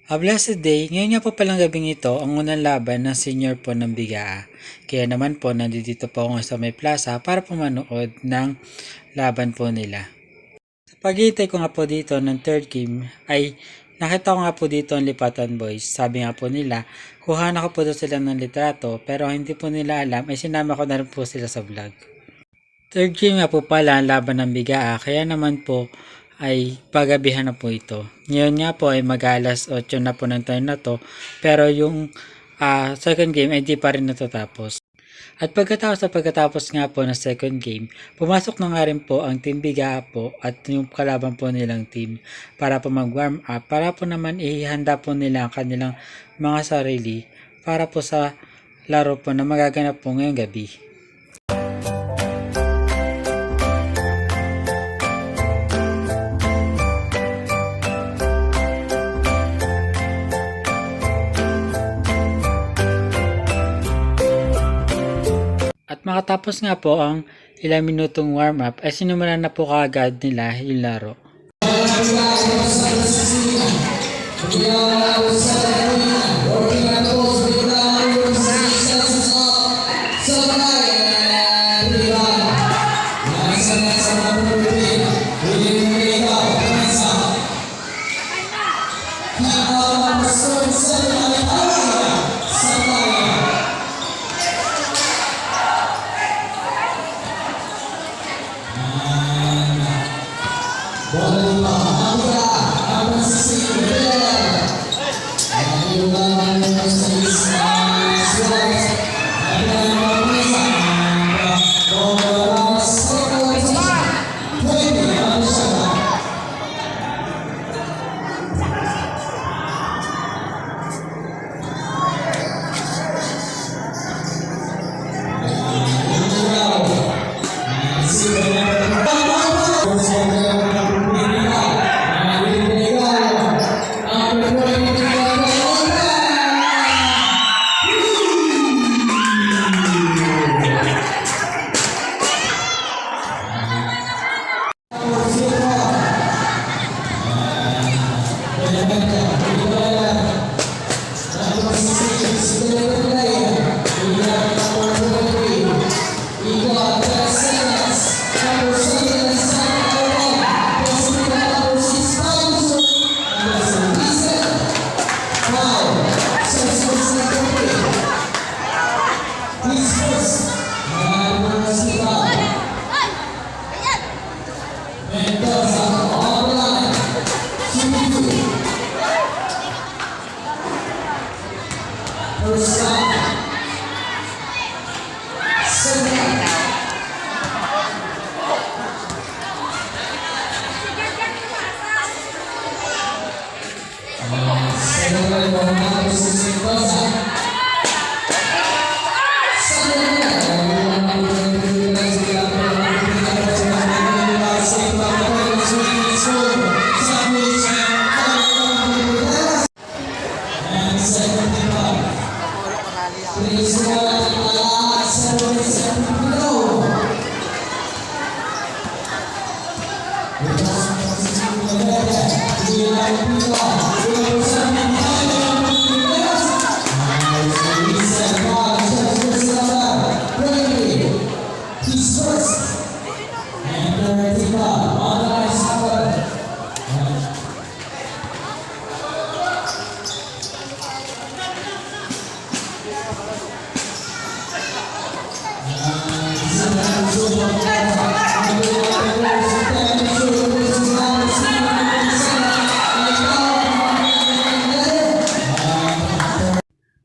A blessed day, ngayon nga po palang gabing ito ang unang laban ng senior po ng Bigaa. Kaya naman po nandito po ako sa may plaza para po manood ng laban po nila. Sa paghihintay ko nga po dito ng third game ay nakita ko nga po dito ang Lipatan Boys. Sabi nga po nila, kuhanan ko po doon sila ng litrato pero hindi po nila alam ay sinama ko na rin po sila sa vlog. Third game nga po pala ang laban ng Bigaa kaya naman po ay pagabihan na po ito. Ngayon nga po ay mag-alas 8 na po ng time na to pero yung second game ay di pa rin natatapos. At pagkatapos nga po ng second game, pumasok na nga rin po ang Team Bigaa po at yung kalaban po nilang team para po mag-warm up para po naman ihanda po nila ang kanilang mga sarili para po sa laro po na magaganap po ngayong gabi. At makatapos nga po ang ilang minutong warm up ay sinumulan na po kaagad nila yung laro.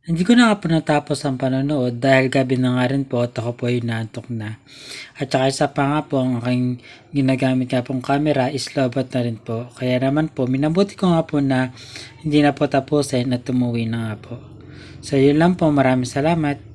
Hindi ko na nga po natapos ang panonood dahil gabi na nga rin po at ako po ay naantok na. At saka isa pa nga po ang aking ginagamit nga pong camera is lobat na rin po. Kaya naman po minabuti ko nga po na hindi na po tapusin at tumuwi na nga po. So yun lang po, maraming salamat.